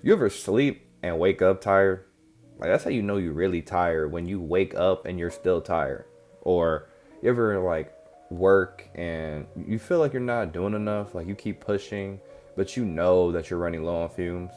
you ever sleep and wake up tired? Like that's how you know you're really tired, when you wake up and you're still tired. Or you ever like work and you feel like you're not doing enough, like you keep pushing, but you know that you're running low on fumes.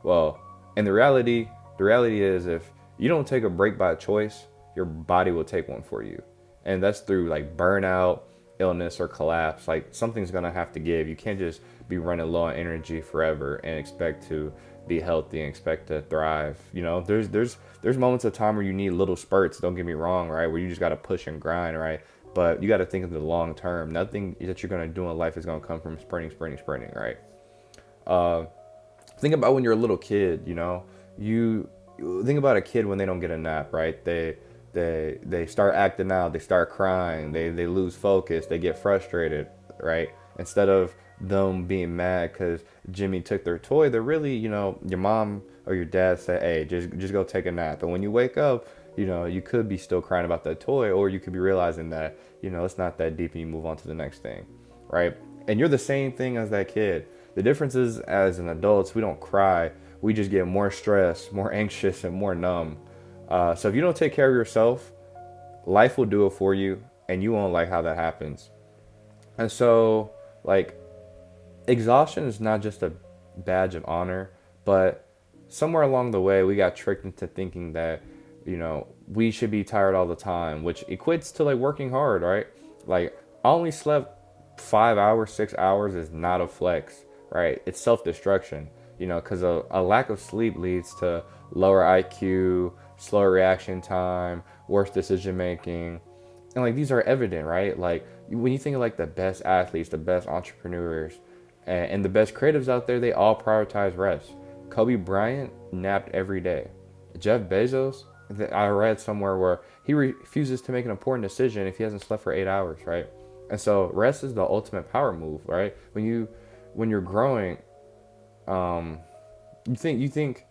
Well, and the reality is if you don't take a break by choice, your body will take one for you. And that's through like burnout, illness, or collapse. Like something's gonna have to give. You can't just be running low on energy forever and expect to be healthy and expect to thrive. There's moments of time where you need little spurts, don't get me wrong, right? Where you just gotta push and grind, right? But you gotta think of the long term. Nothing that you're gonna do in life is gonna come from sprinting, right? Uh, think about when you're a little kid, you think about a kid when they don't get a nap, right? They start acting out, they start crying, they lose focus, they get frustrated, right? Instead of them being mad because Jimmy took their toy, they're really, your mom or your dad say, hey, just go take a nap. And when you wake up, you could be still crying about that toy, or you could be realizing that, it's not that deep and you move on to the next thing, right? And you're the same thing as that kid. The difference is, as an adults, we don't cry. We just get more stressed, more anxious, and more numb. So if you don't take care of yourself, life will do it for you, and you won't like how that happens. And so, like, exhaustion is not just a badge of honor, but somewhere along the way, we got tricked into thinking that, we should be tired all the time, which equates to like working hard, right? Like, I only slept 5 hours, 6 hours is not a flex, right? It's self destruction, because a lack of sleep leads to lower IQ, slower reaction time, worse decision making. And like these are evident, right? Like when you think of like the best athletes, the best entrepreneurs, and the best creatives out there, they all prioritize rest. Kobe Bryant napped every day. Jeff Bezos, I read somewhere where he refuses to make an important decision if he hasn't slept for 8 hours, right? And so rest is the ultimate power move, right? When you're growing, um, you think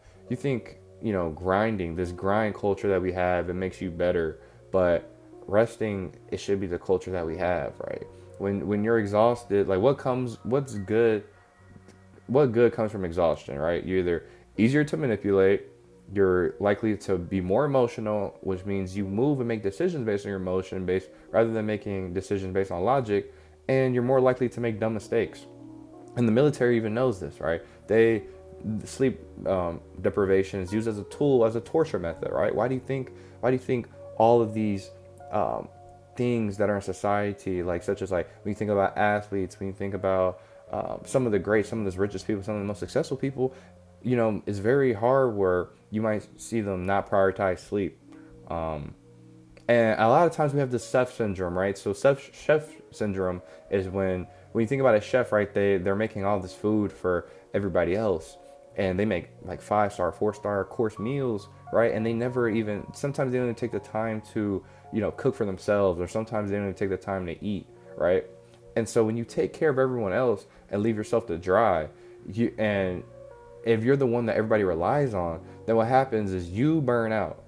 grinding, this grind culture that we have, it makes you better, but resting, it should be the culture that we have, right? When you're exhausted, like what good comes from exhaustion, right? You're either easier to manipulate, you're likely to be more emotional, which means you move and make decisions based on your emotion based rather than making decisions based on logic, and you're more likely to make dumb mistakes. And the military even knows this, right? They sleep deprivation is used as a tool, as a torture method, right? Why do you think all of these um, things that are in society, like such as like when you think about athletes, when you think about some of the great, some of the richest people, some of the most successful people, it's very hard where you might see them not prioritize sleep. Um, and a lot of times we have this chef syndrome, right? So chef syndrome is when you think about a chef, right? They're making all this food for everybody else, and they make like 5-star, 4-star course meals, right? And they never even, sometimes they don't even take the time to cook for themselves, or sometimes they don't even take the time to eat, right? And so when you take care of everyone else and leave yourself to dry, and if you're the one that everybody relies on, then what happens is you burn out.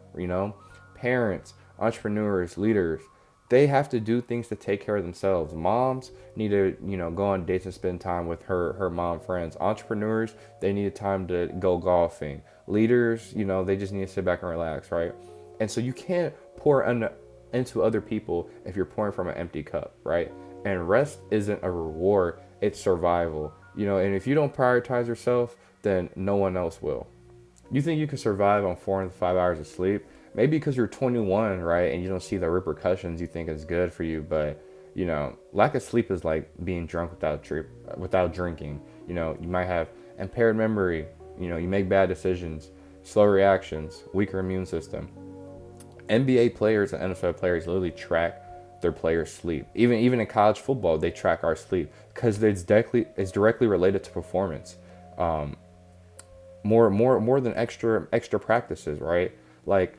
Parents, entrepreneurs, leaders, they have to do things to take care of themselves. Moms need to, go on dates and spend time with her mom friends. Entrepreneurs, they need time to go golfing. Leaders, they just need to sit back and relax, right? And so you can't into other people if you're pouring from an empty cup, right? And rest isn't a reward, it's survival. And if you don't prioritize yourself, then no one else will. You think you can survive on 4 to 5 hours of sleep? Maybe because you're 21, right, and you don't see the repercussions, you think it's good for you. But lack of sleep is like being drunk without drinking. You might have impaired memory. You make bad decisions, slow reactions, weaker immune system. NBA players and NFL players literally track their players' sleep. Even in college football, they track our sleep because it's directly related to performance. Um, more than extra practices, right? Like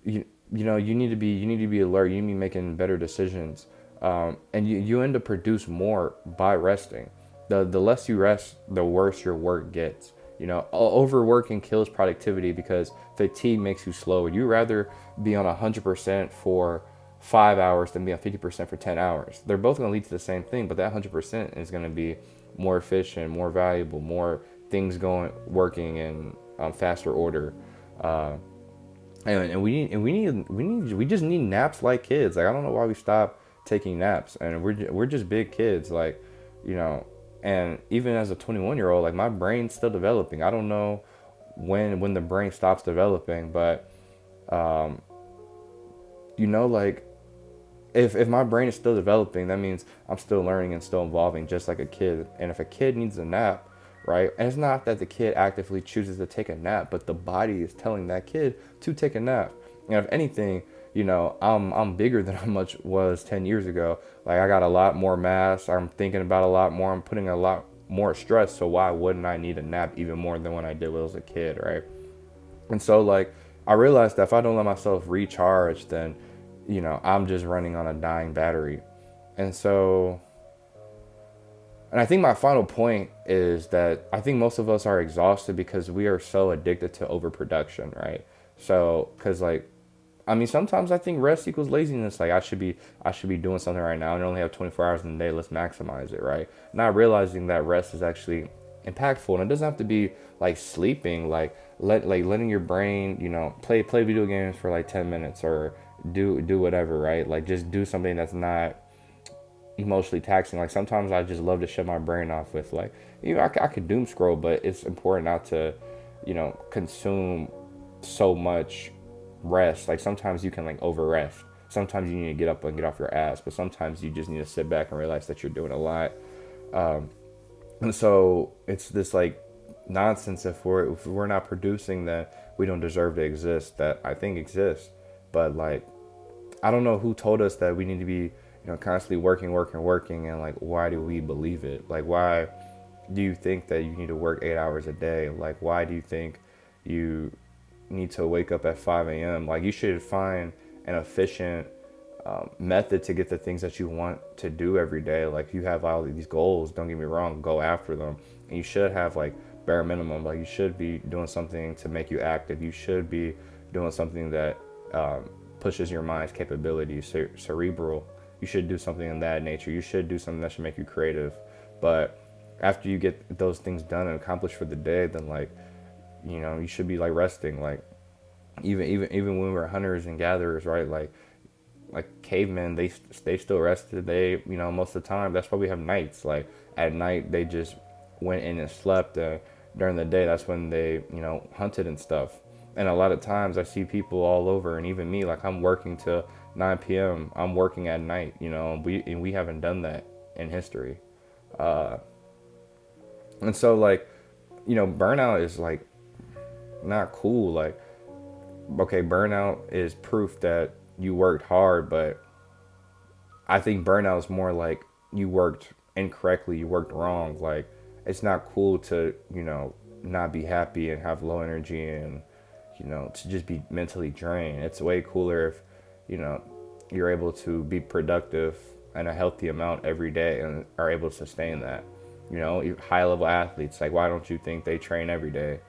you need to be alert. You need to be making better decisions, and you end up produce more by resting. The less you rest, the worse your work gets. Overworking kills productivity because fatigue makes you slower. You rather be on 100% for 5 hours than be on 50% for 10 hours. They're both going to lead to the same thing, but that 100% is going to be more efficient, more valuable, more things going working, and faster order. Uh, and we just need naps like kids. Like I don't know why we stop taking naps, and we're just big kids. Like, you know, and even as a 21-year-old, like my brain's still developing. I don't know when the brain stops developing, but like if my brain is still developing, that means I'm still learning and still evolving just like a kid. And if a kid needs a nap, right? And it's not that the kid actively chooses to take a nap, but the body is telling that kid to take a nap. And if anything, I'm bigger than I much was 10 years ago. Like I got a lot more mass. I'm thinking about a lot more. I'm putting a lot more stress. So why wouldn't I need a nap even more than when I did when I was a kid, right? And so like I realized that if I don't let myself recharge, then I'm just running on a dying battery. And so, and I think my final point is that I think most of us are exhausted because we are so addicted to overproduction, right? So, because like, I mean, sometimes I think rest equals laziness. Like I should be doing something right now and I only have 24 hours in the day. Let's maximize it, right? Not realizing that rest is actually impactful, and it doesn't have to be like sleeping. Like letting your brain, play video games for like 10 minutes or do whatever, right? Like just do something that's not emotionally taxing. Like sometimes I just love to shut my brain off with like, I could doom scroll, but it's important not to, consume so much rest. Like sometimes you can like over rest. Sometimes you need to get up and get off your ass, but sometimes you just need to sit back and realize that you're doing a lot. And so it's this like nonsense. If we're not producing, that we don't deserve to exist, that I think exists. But like I don't know who told us that we need to be, constantly working, and like, why do we believe it? Like, why do you think that you need to work 8 hours a day? Like, why do you think you need to wake up at 5 a.m.? Like, you should find an efficient method to get the things that you want to do every day. Like, you have all these goals, don't get me wrong, go after them. And you should have like bare minimum. Like, you should be doing something to make you active. You should be doing something that pushes your mind's capabilities, cerebral. You should do something in that nature. You should do something that should make you creative. But after you get those things done and accomplished for the day, then like, you should be like resting. Like even when we were hunters and gatherers, right? Like cavemen, they still rested. They, most of the time, that's why we have nights. Like at night, they just went in and slept. During the day, that's when they, hunted and stuff. And a lot of times I see people all over, and even me, like I'm working till 9 p.m. I'm working at night, we haven't done that in history. And so like, burnout is like not cool. Like, okay, burnout is proof that you worked hard, but I think burnout is more like you worked incorrectly, you worked wrong. Like, it's not cool to, not be happy and have low energy and, to just be mentally drained. It's way cooler if, you're able to be productive and a healthy amount every day and are able to sustain that. High level athletes, like, why don't you think they train every day?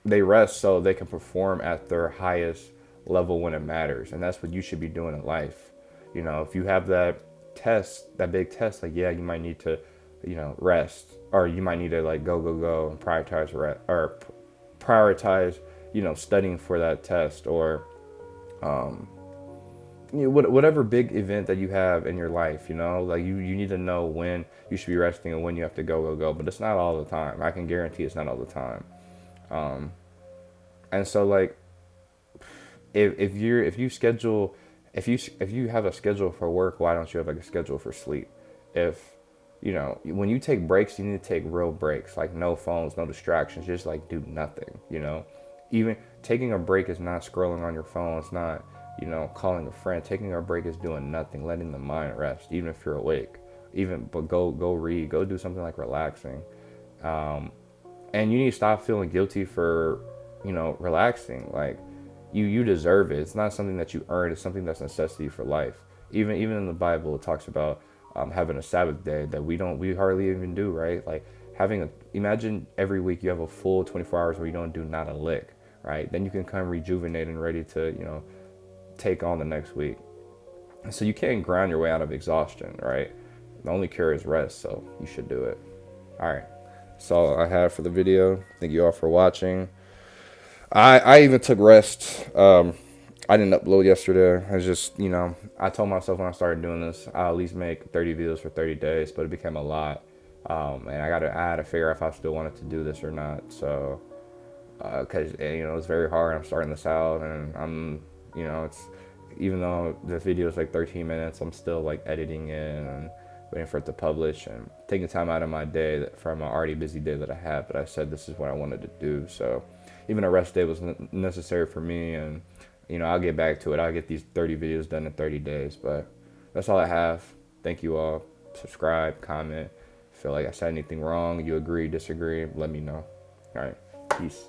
They rest so they can perform at their highest level when it matters. And that's what you should be doing in life. If you have that test, that big test, like, yeah, you might need to, rest, or you might need to like go and prioritize rest, or prioritize, studying for that test, or whatever big event that you have in your life. Like you need to know when you should be resting and when you have to go. But it's not all the time. I can guarantee it's not all the time. And so like, if you have a schedule for work, why don't you have like a schedule for sleep? If when you take breaks, you need to take real breaks, like no phones, no distractions, just like do nothing. Even taking a break is not scrolling on your phone. It's not, calling a friend. Taking a break is doing nothing, letting the mind rest, even if you're awake. But go read, go do something like relaxing. And you need to stop feeling guilty for, relaxing. Like you deserve it. It's not something that you earn. It's something that's a necessity for life. Even in the Bible, it talks about having a Sabbath day that we hardly even do, right? Like imagine every week you have a full 24 hours where you don't do not a lick, right? Then you can come rejuvenated and ready to, take on the next week. So you can't grind your way out of exhaustion, right? The only cure is rest, so you should do it. All right. That's all I have for the video. Thank you all for watching. I even took rest. I didn't upload yesterday. I just, I told myself when I started doing this, I'll at least make 30 videos for 30 days, but it became a lot. And I had to figure out if I still wanted to do this or not. So, because, it's very hard. I'm starting this out and it's, even though the video is like 13 minutes, I'm still like editing it and waiting for it to publish and taking time out of my day from an already busy day that I had. But I said this is what I wanted to do. So even a rest day was necessary for me. And, I'll get back to it. I'll get these 30 videos done in 30 days. But that's all I have. Thank you all. Subscribe, comment. Feel like I said anything wrong, you agree, disagree, let me know. All right. Peace.